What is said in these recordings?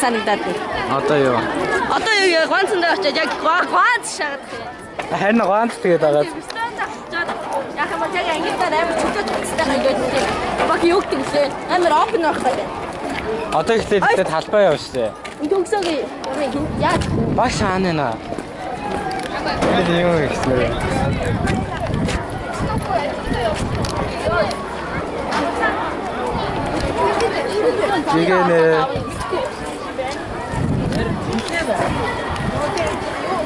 санагдаад байна. Одоо юу? Одоо юу ганцндаа очиж яг ганц шахаад. Харин ганц тэгээд байгаа. Яг юм яг ангидаар амар чөлөөт хэвчтэйгээ ингээд баг юу гэдэг лээ. Амар опен байх гэдэг. Одоо ихлээр талбай яв штэ. Төгсөөг яа. Баш хаана. Тэгээд юу ихлээр. Жигэнэ.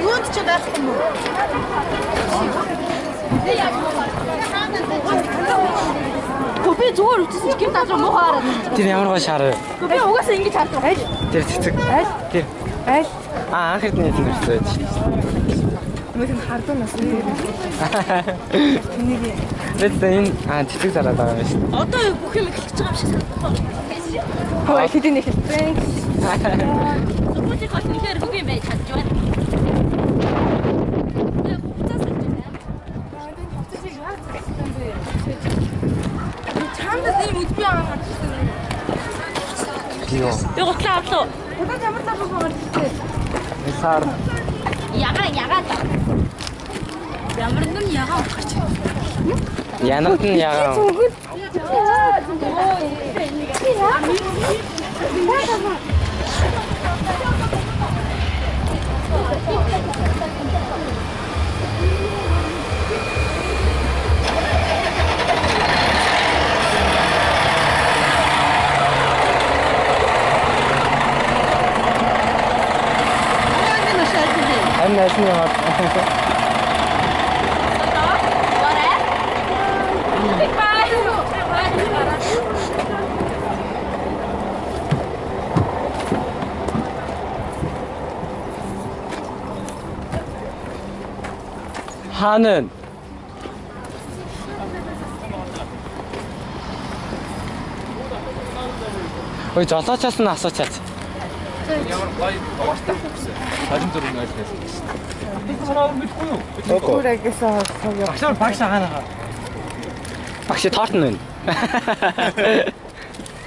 Юунд ч байх юм уу? Копи зүгээр үтсэн чи гинт адраа муу хараад. Тэр ямар гоо шар вэ? Копи угаасаа ингэж хардаг. Аль? Тэр цэцэг. Аль? Тэр. Аль? Анх хэдний тийм үстэй. Мөн хардсан нас юм. Тэнийг энэ цэцэг зараад байгаа юм шүү. Одоо бүх юм эхэлж байгаа юм шиг санагдав. Хөөе хэдийн эхэлсэн. Супутик хот нэхэр бүх юм байж чадж байна. Юу? Юу готлаа авлаа. Удаа ямар цаавар гарчээ. Сар. Ягаа. Ямар нэг ягаа гарч. Янарт нь ягаа. Аннаас нь яваад. 하는 ой жолоочоос нь асуучаач. Ямар гоё ууштай авсан. Хажим зүрх нь ойлгосон. Би санаа мэдгүй юу? Хүрээгээсээ сая. Багшаар багш хаанаа. Багш тоортон байна.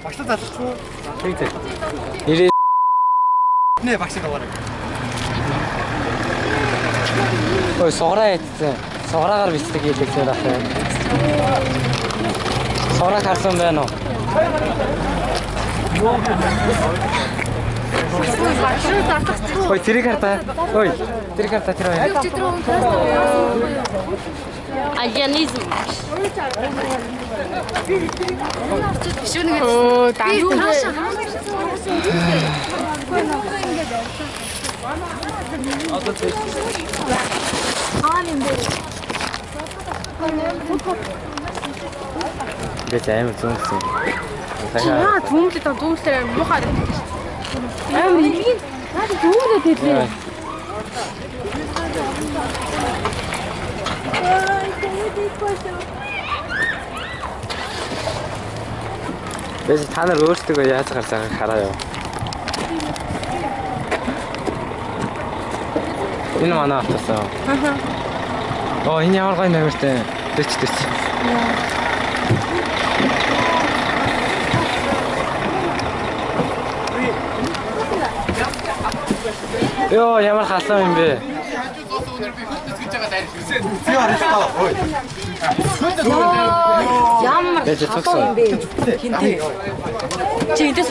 Багшлаа залчихгүй. Тэг. Ирээ. Нэ багшаа аваарай. Ой сугараа ятсан. Сугараагаар бичдэг хэлэх зэрэг ахаа. Сугараа харсан байна уу? Ой тэрийг хартаа. Ой тэрийг хартаа тэр байна. Алианизм. Оо даа. Одоо тест. Дэс амар зүнсэн. Яа түмлээ та дүүсээр мухаар. Амар ийм наад дүүрээ тэрлээ. Бэс та нар өөрсдөө яаж гарсаа хараа юу. Энэ манай автосаа. Оо энэ ямар гоё нэмэртэй. Дэч. Йоо ямар халуун юм бэ? Ямар халуун юм бэ? Хинтээ. Чи эндээс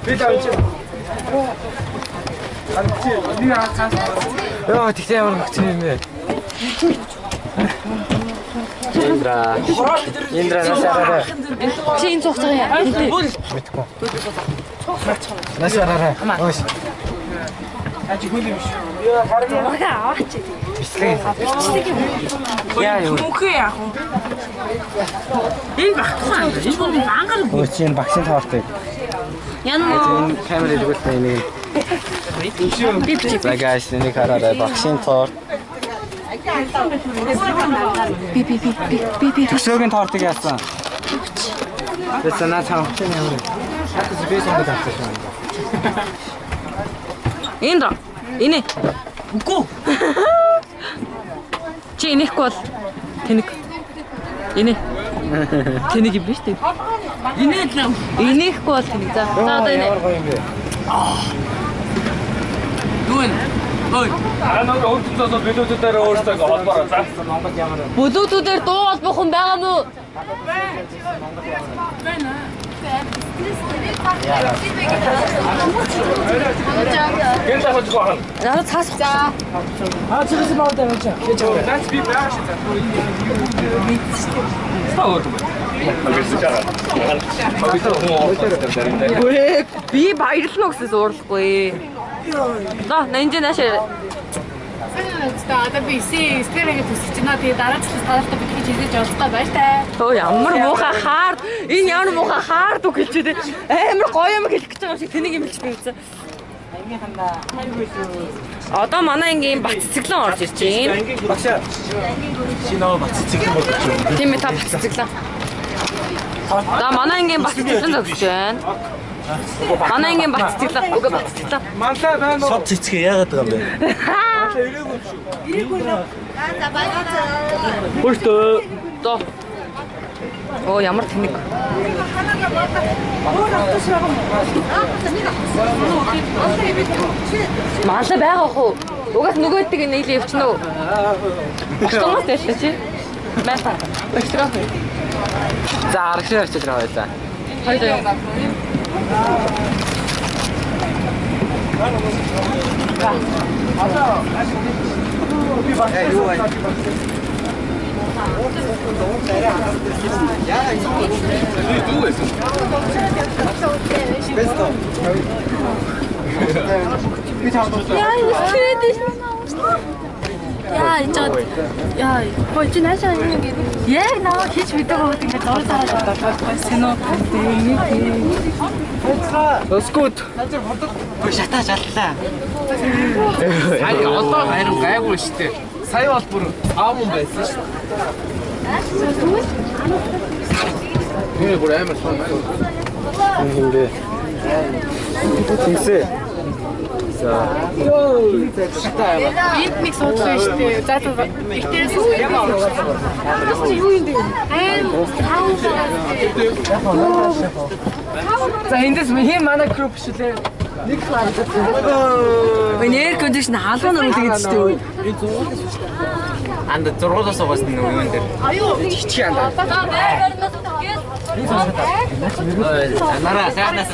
Би тавьж. Йоо тэгтээ ямар хөцөн юм бэ? Индра насаараа. чи энэ цугцаа яа. Мэдгүй. Насаараа. Өөш. Ачи хөл юм шүү. Мага аваач. Бичлэг. Яа юу? Мөхөө яах вэ? Энэ багтсан. Энэ бол ангар. Өө чи энэ багшийн тоортыг. Янаа. Энэ камер илгүүлсэн энийг. За guys энийг хараарай багшийн тоорт. Би. Төсөөгийн тоортыг яасан. Тэсээ наа цаавч юм. Хатас би сонгож авсан шүү. Эндра. Инэ. Үгүй. Чи инехгүй бол тэнэг. Инэ. Тэнэг юм биш үү? Инээд л. Инехгүй бол тэнэг. За одоо инэ. Ямар гоё юм бэ? Нүн. Ой. Нэг өөртөөсөө билүүдээр өөртөө холбоороо заасан Монгол ямар вэ? Бүлүүдээр дуу холбох хүн байгаа мó? Гэн тахаж гохон. Надад цаас. чигээс баадаа байж. That's be bash. Стаавар. Өө би баярлна гэсэн зурлахгүй. За, нэнжэ наашаа. Одоо би стерэгээ төсөж байна. Тэгээ дараачлаас тааштай би хийж хийж явуултаа байж таа. Өө ямар муухай хаард. Энэ ямар муухай хаард үг хэлж дээ. Амар гоё юм хэлэх гэж байгаа юм шиг тэнийг юм хэлж би үзсэн. Одоо манай ангийн бац цэглэн орж ирж байна. Багшаа. Шинэ бац цэглэн болж байна. Тийм ээ та бац цэглэн. За манай ангийн бац цэглэн зогсож байна. Манай ангийн бац цэглэн. Үгүй бац цэглэн. Мантаа байна уу? Сод цэцгээ яагаад байгаа юм бэ? Бүртөө. Доо. Оо ямар тэнэг. Маалаа байгаа хөө. Угаас нөгөөдөг нийлээ явчихна уу? Автомат байлаа чи. Мата. Экстра. За аргачлаа очиж байгаа байлаа. Хоёроо. Яа, яа, хой чи наашаа юм гээд. Яг наваа хийж мэдээгүй бол ингээд зур зараад байгаа. Сэнэ. That's good. Шатаа жаллаа. Ай одоо харин гайгүй шүү дээ. Сая бол бүр аавн байсан шүү дээ. Би бүр амар сон байна. Хиндэ. Тинсэ. Энд нэг суудлаа шүү дээ. За тэр ихтээс юу юм бэ? За эндээс хин манай групп шүү дээ. Нэг класс. Энер кондишн хаалган оруулдаг гэж дээ. Анд зургуулаас угаас нэг юм дээр. Хичээ андаа. Нараа сайнаас